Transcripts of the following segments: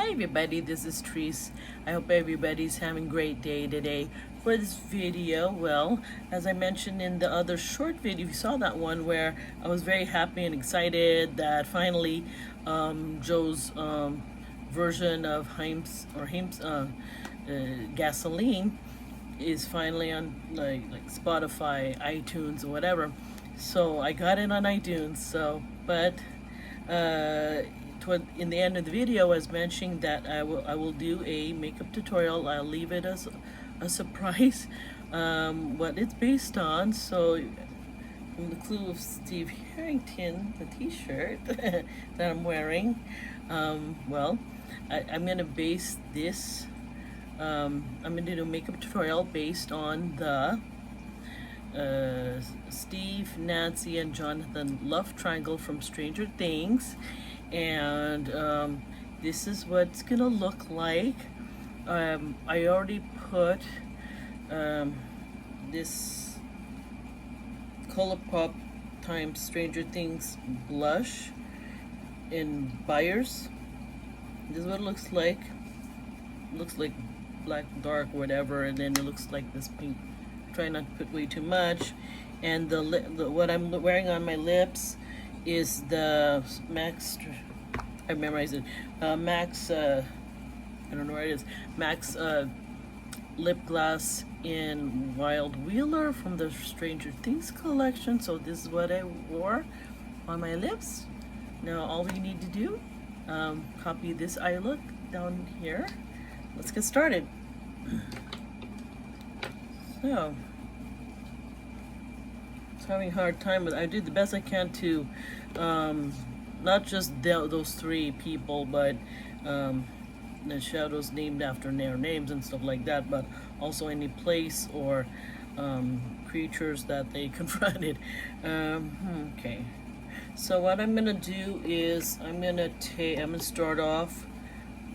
Hi everybody, this is Treese. I hope everybody's having a great day today. For this video, well, as I mentioned in the other short video, you saw that one where I was very happy and excited that finally Joe's version of Heinz gasoline is finally on like Spotify, iTunes, or whatever. So I got it on iTunes. But in the end of the video, I was mentioning that I will do a makeup tutorial. I'll leave it as a surprise, what it's based on. So, from the clue of Steve Harrington, the T-shirt that I'm wearing, I'm gonna base this. I'm gonna do a makeup tutorial based on the Steve, Nancy, and Jonathan love triangle from Stranger Things. And this is what it's gonna look like. I already put this Colourpop times Stranger Things blush in Byers. This is what it looks like. It looks like black dark or whatever, and then it looks like this pink. Try not to put way too much. And what I'm wearing on my lips is the Max, I memorized it, Max, I don't know where it is, Max lip gloss in Wild Wheeler from the Stranger Things collection. So this is what I wore on my lips. Now all we need to do, copy this eye look down here. Let's get started. So, having a hard time, but I did the best I can to not just those three people, but the shadows named after their names and stuff like that, but also any place or creatures that they confronted. Okay, so what I'm gonna do is I'm gonna start off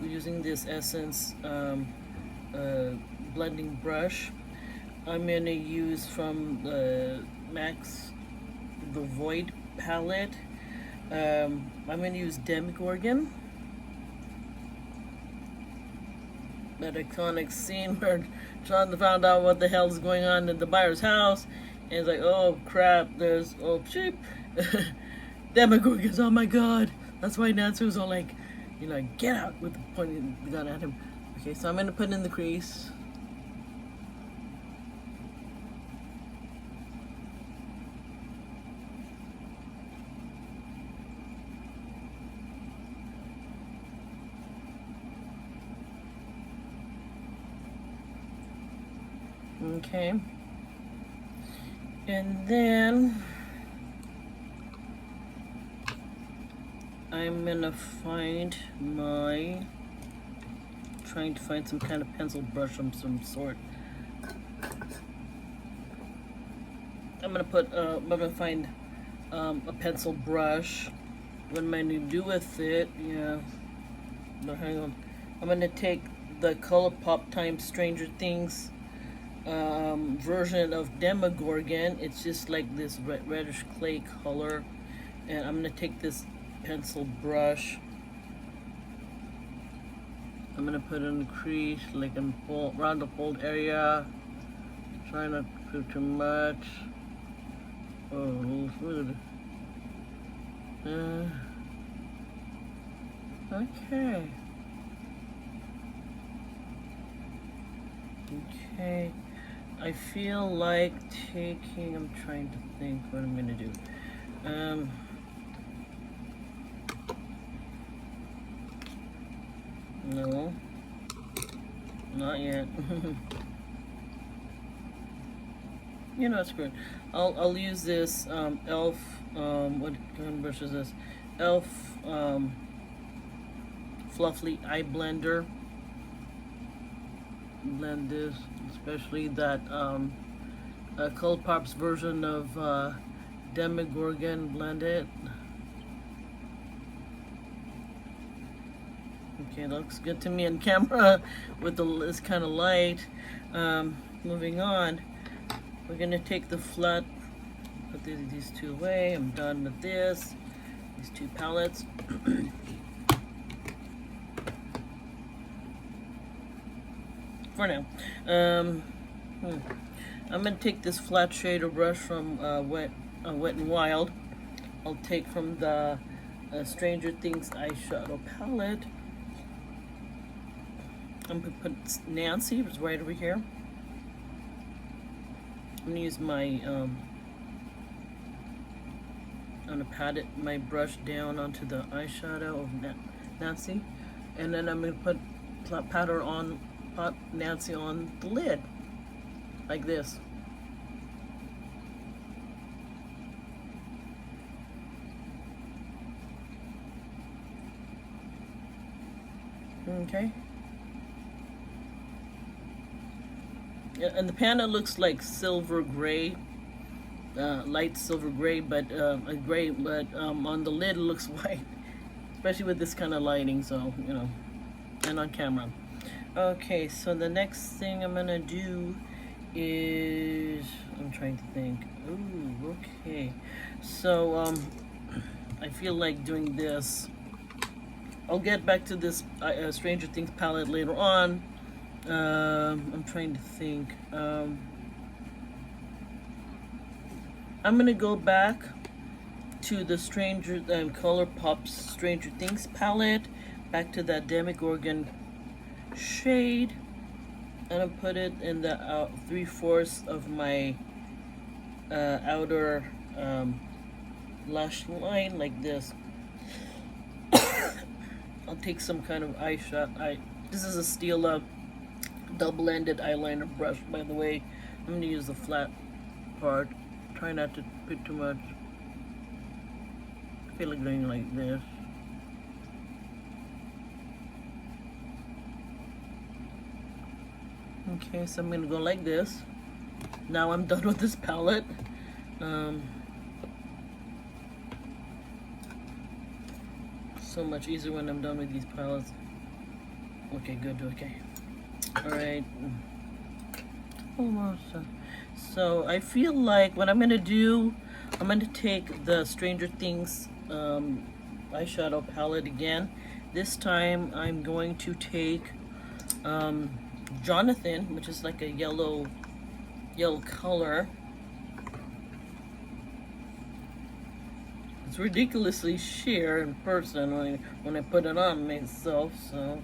using this Essence blending brush. I'm gonna use from the Max the Void palette. I'm gonna use Demogorgon. That iconic scene where Jonathan found out what the hell is going on in the Byers' house, and he's like, "Oh crap! There's sheep, Demogorgons! Oh my god!" That's why Nancy was all like, "Get out!" with pointing the gun at him. Okay, so I'm gonna put in the crease. Okay, and then I'm gonna trying to find some kind of pencil brush of some sort. I'm gonna find a pencil brush. What am I gonna do with it? Yeah, no, hang on. I'm gonna take the Colourpop times Stranger Things version of Demogorgon. It's just like this reddish clay color, and I'm gonna take this pencil brush. I'm gonna put in the crease, like around the fold area. Try not to put too much. Oh, a little smooth. Okay. Okay. I feel like taking, I'm trying to think what I'm gonna do. No, not yet. Screw it. I'll use this Elf, what kind of brush is this? Elf Fluffy Eye Blender. Blend this, especially that Colourpop's version of Demogorgon. Blend it. Okay, looks good to me on camera with this kind of light. Moving on, we're gonna take the flat, put these two away. I'm done with these two palettes. for now. I'm gonna take this flat shader brush from Wet and Wild. I'll take from the Stranger Things eyeshadow palette. I'm gonna put Nancy, it's right over here. I'm gonna use my I'm gonna pat my brush down onto the eyeshadow of Nancy, and then I'm gonna pat Nancy on the lid like this. Okay. And the panda looks like silver gray, light silver gray, but on the lid it looks white, especially with this kind of lighting. So you know, and on camera. Okay, so the next thing I'm gonna do is, I'm trying to think. Ooh, okay. So I feel like doing this. I'll get back to this Stranger Things palette later on. I'm trying to think. I'm gonna go back to the Colourpop Stranger Things palette, back to that Demogorgon shade, and I'll put it in the 3/4 of my outer lash line like this. I'll take some kind of eyeshadow. This is a Stila double-ended eyeliner brush, by the way. I'm going to use the flat part. Try not to put too much. I feel like doing like this. Okay, so I'm going to go like this. Now I'm done with this palette. So much easier when I'm done with these palettes. Okay, good, okay. Alright. Almost. So I feel like what I'm gonna do, I'm gonna take the Stranger Things eyeshadow palette again. This time I'm going to take Jonathan, which is like a yellow color. It's ridiculously sheer in person when I put it on myself. So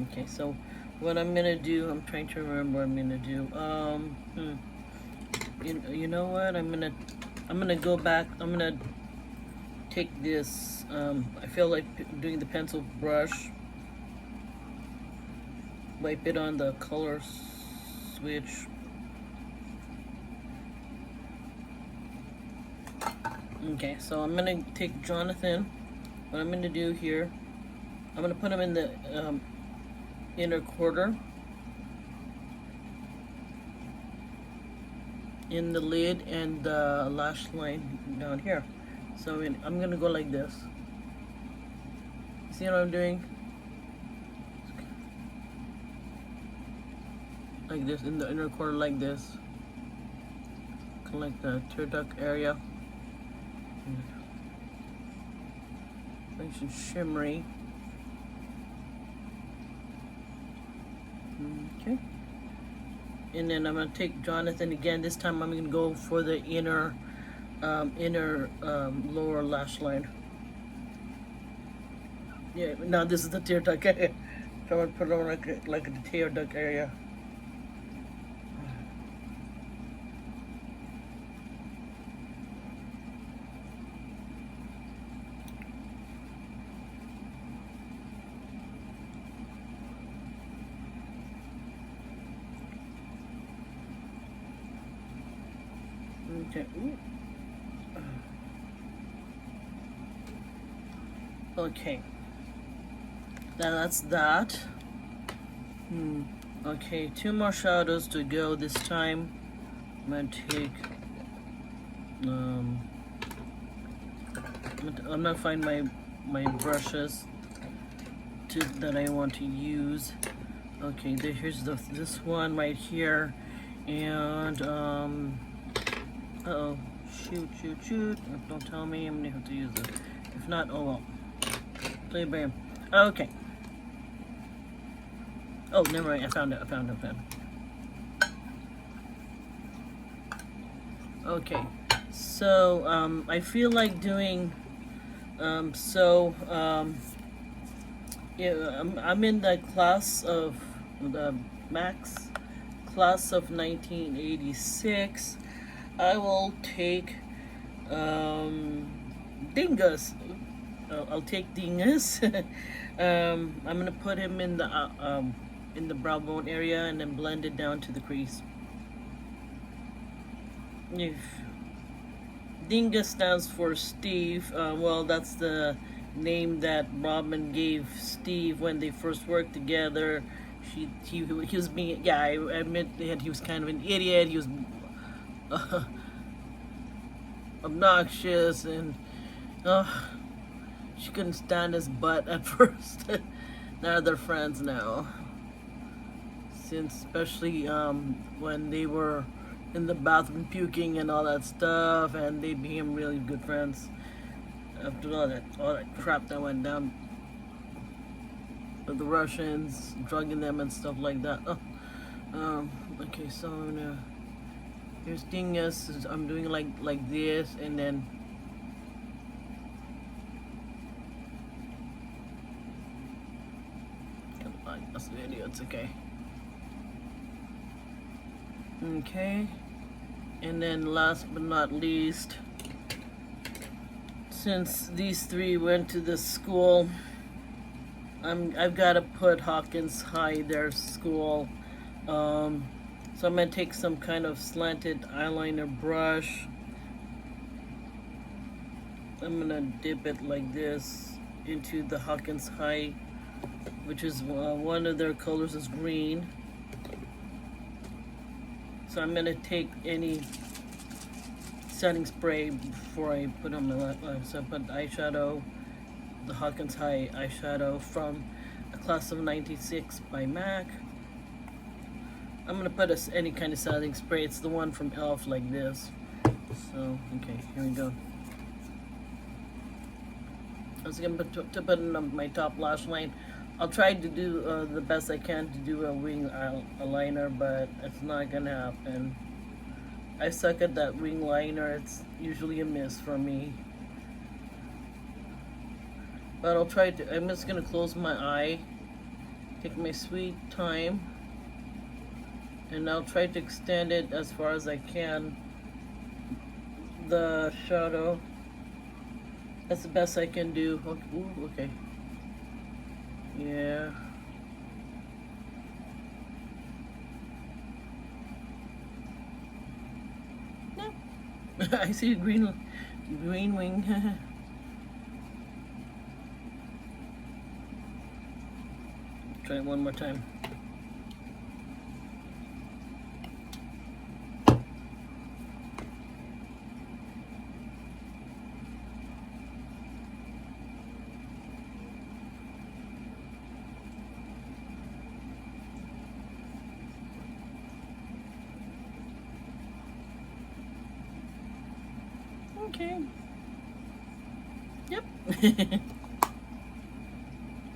okay, so what I'm gonna do, I'm trying to remember what I'm gonna do. You know what? I'm gonna go back. I'm gonna take this. I feel like doing the pencil brush. Wipe it on the color switch. Okay, so I'm gonna take Jonathan. What I'm gonna do here, I'm gonna put him in the inner quarter, in the lid, and the lash line down here. So I'm gonna go like this. See what I'm doing? Like this, in the inner quarter, like this. Kind of like the tear duct area. Nice and shimmery. Okay. And then I'm gonna take Jonathan again. This time I'm gonna go for the inner lower lash line. Yeah, now this is the tear duct area. So I'm gonna put it on like the tear duct area. Okay. Okay. Now that's that. Okay, 2 more shadows to go this time. I'm gonna take. I'm gonna find my brushes that I want to use. Okay, here's this one right here, and uh-oh, shoot. Don't tell me I'm gonna have to use it. If not, oh well. Play by ear. Okay. Oh, never mind. I found it. Okay. So, I feel like doing, yeah, I'm in the class of the Max class of 1986. I will take Dingus. I'll take Dingus. I'm gonna put him in the brow bone area and then blend it down to the crease. If Dingus stands for Steve, well, that's the name that Robin gave Steve when they first worked together. He was being, yeah, I admit that he was kind of an idiot. He was obnoxious, and she couldn't stand his butt at first. Now they're friends now, since especially when they were in the bathroom puking and all that stuff, and they became really good friends after all that crap that went down with the Russians drugging them and stuff like that. Okay, so I'm gonna, here's Dingus. I'm doing like this, and then that's the video. It's okay. Okay, and then last but not least, since these three went to this school, I've got to put Hawkins High their school. So I'm gonna take some kind of slanted eyeliner brush. I'm gonna dip it like this into the Hawkins High, which is one of their colors is green. So I'm gonna take any setting spray before I put on my lip. So I put eyeshadow, the Hawkins High eyeshadow from a class of 96 by MAC. I'm gonna put any kind of setting spray. It's the one from Elf, like this. So okay, here we go. I was gonna put in my top lash line. I'll try to do the best I can to do a wing liner, but it's not gonna happen. I suck at that wing liner. It's usually a miss for me. But I'll try to. I'm just gonna close my eye, take my sweet time, and I'll try to extend it as far as I can. The shadow. That's the best I can do. Ooh, okay. Yeah. No. I see a green wing. Try it one more time. Okay. Yep.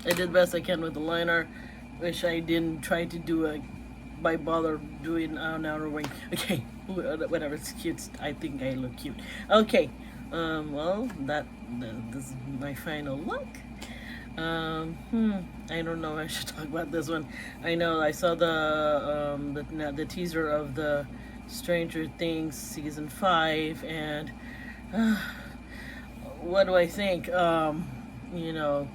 I did the best I can with the liner. Wish I didn't try to do bother doing an outer wing. Okay, whatever. It's cute. I think I look cute. Okay. Well, this is my final look. I don't know if I should talk about this one. I know I saw the teaser of the Stranger Things season 5, and what do I think? You know,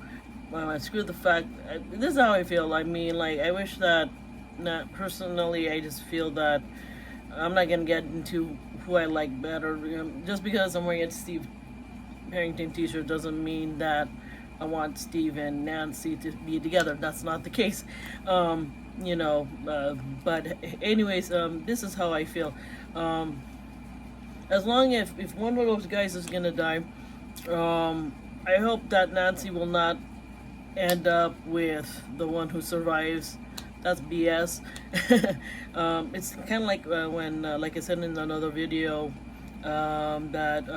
well, screw the fact. This is how I feel. I mean, like, I wish that, not personally, I just feel that I'm not gonna get into who I like better. Just because I'm wearing a Steve Harrington t-shirt doesn't mean that I want Steve and Nancy to be together. That's not the case. You know, but anyways, this is how I feel. As long as if one of those guys is gonna die, I hope that Nancy will not end up with the one who survives. That's BS. It's kind of like when, like I said in another video, that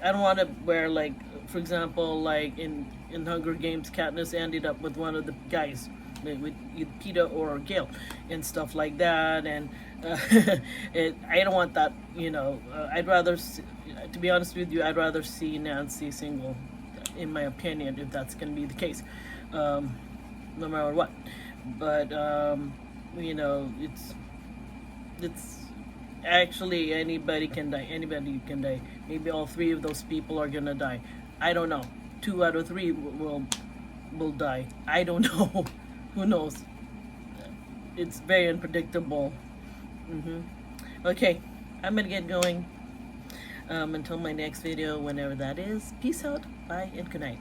I don't want to wear, like, for example, like in Hunger Games, Katniss ended up with one of the guys. with Peter or Gail and stuff like that. And I don't want that. I'd rather, to be honest with you, I'd rather see Nancy single, in my opinion, if that's going to be the case, no matter what. But it's actually anybody can die. Anybody can die. Maybe all three of those people are gonna die. I don't know. 2 out of 3 will die. I don't know. Who knows? It's very unpredictable. Okay, I'm gonna get going. Until my next video, whenever that is. Peace out. Bye and good night.